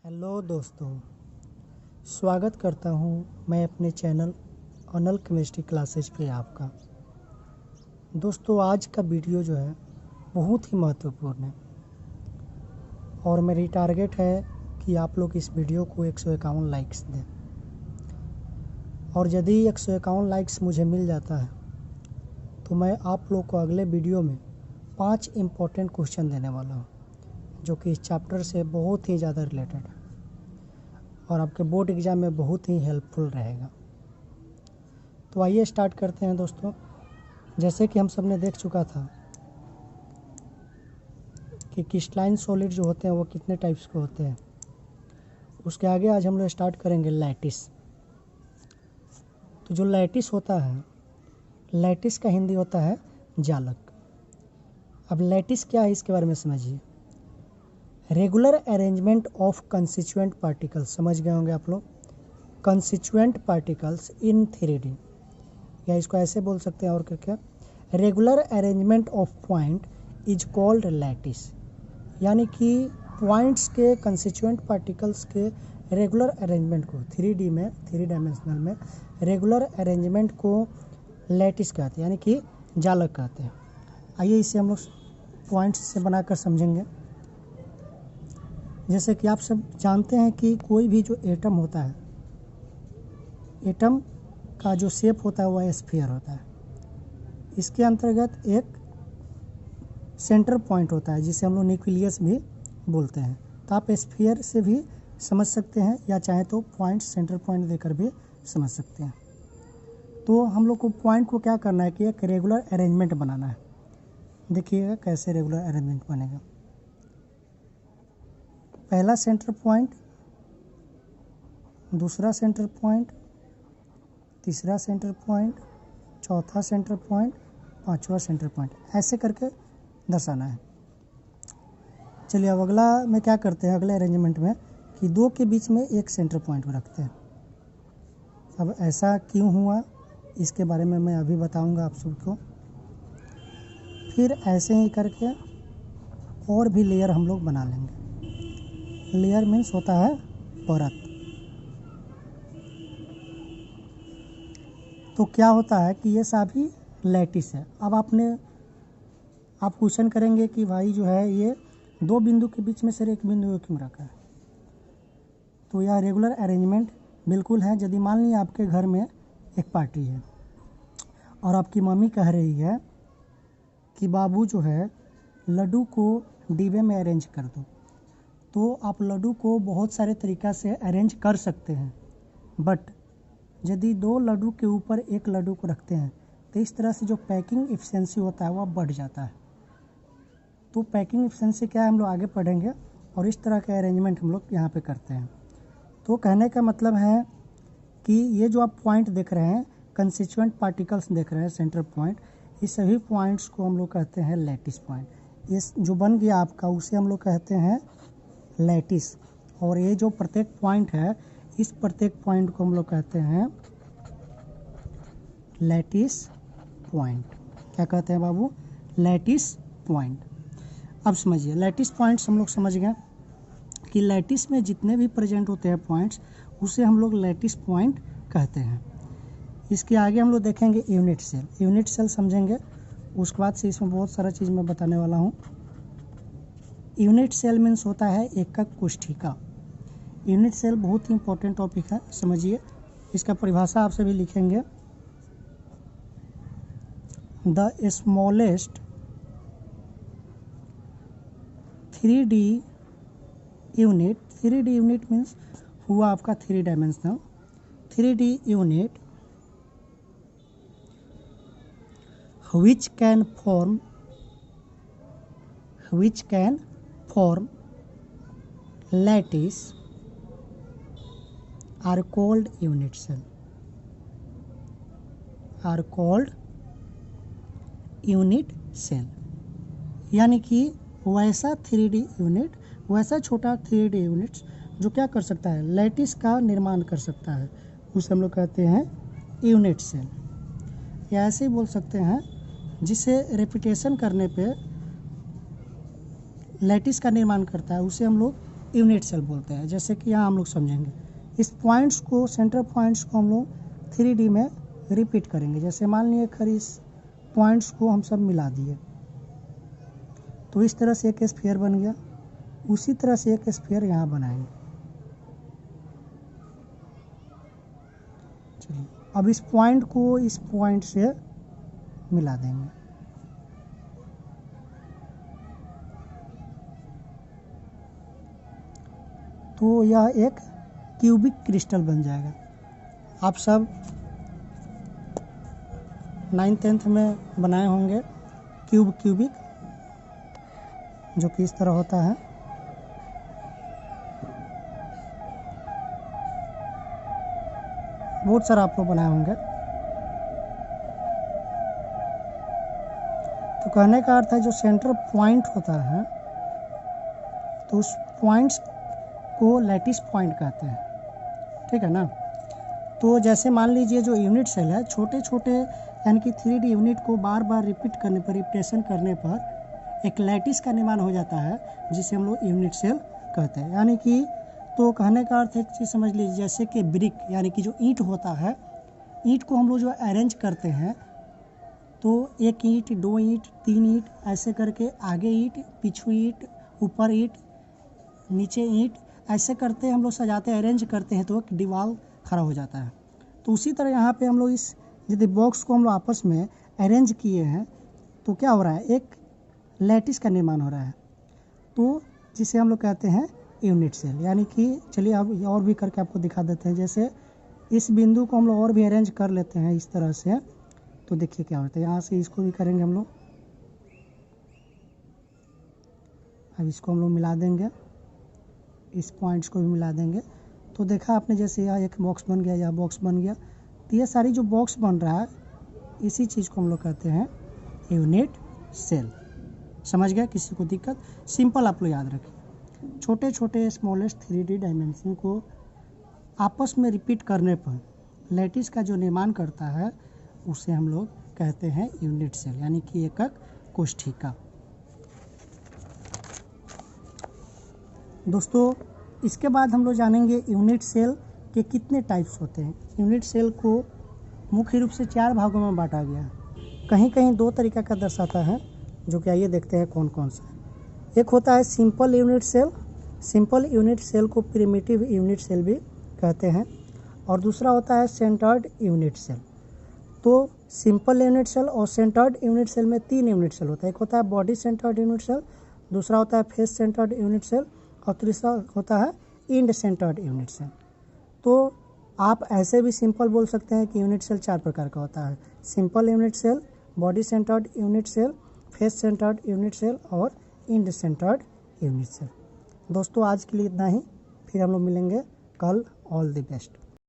Hello दोस्तों, स्वागत करता हूं मैं अपने चैनल अनल केमिस्ट्री क्लासेज पे आपका। दोस्तों, आज का वीडियो जो है बहुत ही महत्वपूर्ण है और मेरी टारगेट है कि आप लोग इस वीडियो को 151 लाइक्स दें। और यदि 151 लाइक्स मुझे मिल जाता है तो मैं आप लोग को अगले वीडियो में 5 इम्पोर्टेंट क्वेश्चन देने वाला हूँ जो कि इस चैप्टर से बहुत ही ज़्यादा रिलेटेड है और आपके बोर्ड एग्ज़ाम में बहुत ही हेल्पफुल रहेगा। तो आइए स्टार्ट करते हैं दोस्तों। जैसे कि हम सब ने देख चुका था कि क्रिस्टलाइन सॉलिड जो होते हैं वो कितने टाइप्स के होते हैं, उसके आगे आज हम लोग स्टार्ट करेंगे लैटिस। तो जो लैटिस होता है, लैटिस का हिंदी होता है जालक। अब लैटिस क्या है इसके बारे में समझिए। Regular arrangement of constituent particles, समझ गए होंगे आप लोग, कंस्टिट्यूएंट पार्टिकल्स इन 3D, या इसको ऐसे बोल सकते हैं और क्या, regular arrangement of point is called lattice. यानी कि पॉइंट्स के कंस्टिट्यूएंट पार्टिकल्स के रेगुलर अरेंजमेंट को 3D में, 3 डायमेंशनल में रेगुलर अरेंजमेंट को लैटिस कहते हैं, यानी कि जालक कहते हैं। आइए इसे हम लोग पॉइंट्स से बनाकर समझेंगे। जैसे कि आप सब जानते हैं कि कोई भी जो एटम होता है, एटम का जो शेप होता है वह स्फीयर होता है। इसके अंतर्गत एक सेंटर पॉइंट होता है जिसे हम लोग न्यूक्लियस भी बोलते हैं। तो आप स्फीयर से भी समझ सकते हैं या चाहे तो पॉइंट, सेंटर पॉइंट देकर भी समझ सकते हैं। तो हम लोग को पॉइंट को क्या करना है कि एक रेगुलर अरेंजमेंट बनाना है। देखिएगा कैसे रेगुलर अरेंजमेंट बनेगा। पहला सेंटर पॉइंट, दूसरा सेंटर पॉइंट, तीसरा सेंटर पॉइंट, चौथा सेंटर पॉइंट, पांचवा सेंटर पॉइंट, ऐसे करके दर्शाना है। चलिए अब अगला में क्या करते हैं, अगले अरेंजमेंट में कि दो के बीच में एक सेंटर पॉइंट रखते हैं। अब ऐसा क्यों हुआ इसके बारे में मैं अभी बताऊंगा आप सबको। फिर ऐसे ही करके और भी लेयर हम लोग बना लेंगे। लेयर मीन्स होता है परत। तो क्या होता है कि ये सभी लैटिस है। अब आप क्वेश्चन करेंगे कि भाई जो है ये दो बिंदु के बीच में से एक बिंदु को क्यों रखा है। तो यह रेगुलर अरेंजमेंट बिल्कुल है। यदि मान लीजिए आपके घर में एक पार्टी है और आपकी मम्मी कह रही है कि बाबू जो है लड्डू को डिब्बे में अरेंज कर दो, तो आप लड्डू को बहुत सारे तरीक़ा से अरेंज कर सकते हैं। बट यदि दो लड्डू के ऊपर एक लड्डू को रखते हैं तो इस तरह से जो पैकिंग एफिशिएंसी होता है वह बढ़ जाता है। तो पैकिंग एफिशिएंसी क्या है हम लोग आगे पढ़ेंगे और इस तरह के अरेंजमेंट हम लोग यहाँ पे करते हैं। तो कहने का मतलब है कि ये जो आप पॉइंट देख रहे हैं, कंस्टिट्यूएंट पार्टिकल्स देख रहे हैं, सेंटर पॉइंट, इस सभी पॉइंट्स को हम लोग कहते हैं लैटिस पॉइंट। इस जो बन गया आपका उसे हम लोग कहते हैं लैटिस। और ये जो प्रत्येक पॉइंट है, इस प्रत्येक पॉइंट को हम लोग कहते हैं लैटिस पॉइंट। क्या कहते हैं बाबू? Lattice point. अब समझिए, लैटिस पॉइंट्स हम लोग समझ गए कि लैटिस में जितने भी प्रेजेंट होते हैं पॉइंट्स उसे हम लोग लैटिस पॉइंट कहते हैं। इसके आगे हम लोग देखेंगे यूनिट सेल। यूनिट सेल समझेंगे, उसके बाद से इसमें बहुत सारा चीज़ मैं बताने वाला हूँ। यूनिट सेल मीन्स होता है एकक कोशिका। यूनिट सेल बहुत ही इंपॉर्टेंट टॉपिक है, समझिए। इसका परिभाषा आपसे भी लिखेंगे। The smallest 3D unit, 3D unit means हुआ आपका 3 dimensional 3D unit which can form lattice are called unit cell, are called unit cell। यानी कि वैसा 3D यूनिट, वैसा छोटा 3D यूनिट जो क्या कर सकता है, लैटिस का निर्माण कर सकता है, उसे हम लोग कहते हैं यूनिट सेल। या ऐसे ही बोल सकते हैं जिसे रेपिटेशन करने पे लैटिस का निर्माण करता है, उसे हम लोग यूनिट सेल बोलते हैं। जैसे कि यहाँ हम लोग समझेंगे, इस पॉइंट्स को, सेंटर पॉइंट्स को हम लोग 3D में रिपीट करेंगे। जैसे मान लीजिए खैर इस पॉइंट्स को हम सब मिला दिए तो इस तरह से एक स्फीयर बन गया। उसी तरह से एक स्फीयर यहाँ बनाएंगे। चलिए अब इस पॉइंट को इस पॉइंट से मिला देंगे। तो यह एक क्यूबिक क्रिस्टल बन जाएगा। आप सब 9th-10th में बनाए होंगे क्यूबिक, जो कि इस तरह होता है। बहुत सारा आप लोग बनाए होंगे। तो कहने का अर्थ है जो सेंटर पॉइंट होता है तो उस पॉइंट्स को लैटिस पॉइंट कहते हैं, ठीक है ना। तो जैसे मान लीजिए जो यूनिट सेल है, छोटे छोटे यानी कि 3D यूनिट को बार बार रिपीट करने पर, रिपीटेशन करने पर एक लैटिस का निर्माण हो जाता है, जिसे हम लोग यूनिट सेल कहते हैं। यानी कि तो कहने का अर्थ एक चीज़ समझ लीजिए, जैसे कि ब्रिक यानी कि जो ईंट होता है, ईंट को हम लोग जो अरेंज करते हैं तो 1 ईंट, 2 ईंट, 3 ईंट ऐसे करके, आगे ईंट, पीछू ईंट, ऊपर ईंट, नीचे ईंट, ऐसे करते हम लोग सजाते हैं, अरेंज करते हैं तो एक दीवार खड़ा हो जाता है। तो उसी तरह यहाँ पे हम लोग इस यदि बॉक्स को हम लोग आपस में अरेंज किए हैं तो क्या हो रहा है, एक लैटिस का निर्माण हो रहा है, तो जिसे हम लोग कहते हैं यूनिट सेल। यानी कि चलिए अब और भी करके आपको दिखा देते हैं। जैसे इस बिंदु को हम लोग और भी अरेंज कर लेते हैं इस तरह से, तो देखिए क्या होता है। यहाँ से इसको भी करेंगे हम लोग। अब इसको हम लोग मिला देंगे, इस पॉइंट्स को भी मिला देंगे। तो देखा आपने, जैसे यहाँ एक बॉक्स बन गया, यह बॉक्स बन गया। तो ये सारी जो बॉक्स बन रहा है, इसी चीज़ को हम लोग कहते हैं यूनिट सेल। समझ गया? किसी को दिक्कत? सिंपल आप लोग याद रखें। छोटे छोटे स्मॉलेस्ट 3D डायमेंशन को आपस में रिपीट करने पर लैटिस का जो निर्माण करता है उसे हम लोग कहते हैं यूनिट सेल, यानी कि एकक कोशिका। दोस्तों इसके बाद हम लोग जानेंगे यूनिट सेल के कितने टाइप्स होते हैं। यूनिट सेल को मुख्य रूप से 4 भागों में बांटा गया है। कहीं कहीं 2 तरीका का दर्शाता है, जो कि आइए देखते हैं कौन कौन सा है। एक होता है simple unit cell. Simple unit cell को प्रिमिटिव यूनिट सेल भी कहते हैं। और दूसरा होता है सेंटर्ड यूनिट सेल। तो सिंपल यूनिट सेल और सेंटर्ड यूनिट सेल में 3 यूनिट सेल होता है। एक होता है बॉडी सेंटर्ड यूनिट सेल, दूसरा होता है फेस सेंटर्ड यूनिट सेल, और तीसरा होता है इंड सेंटर्ड यूनिट सेल। तो आप ऐसे भी सिंपल बोल सकते हैं कि यूनिट सेल 4 प्रकार का होता है: simple unit cell, body centred unit cell, face centred unit cell और इंड सेंटर्ड यूनिट सेल। दोस्तों आज के लिए इतना ही, फिर हम लोग मिलेंगे कल। All the best.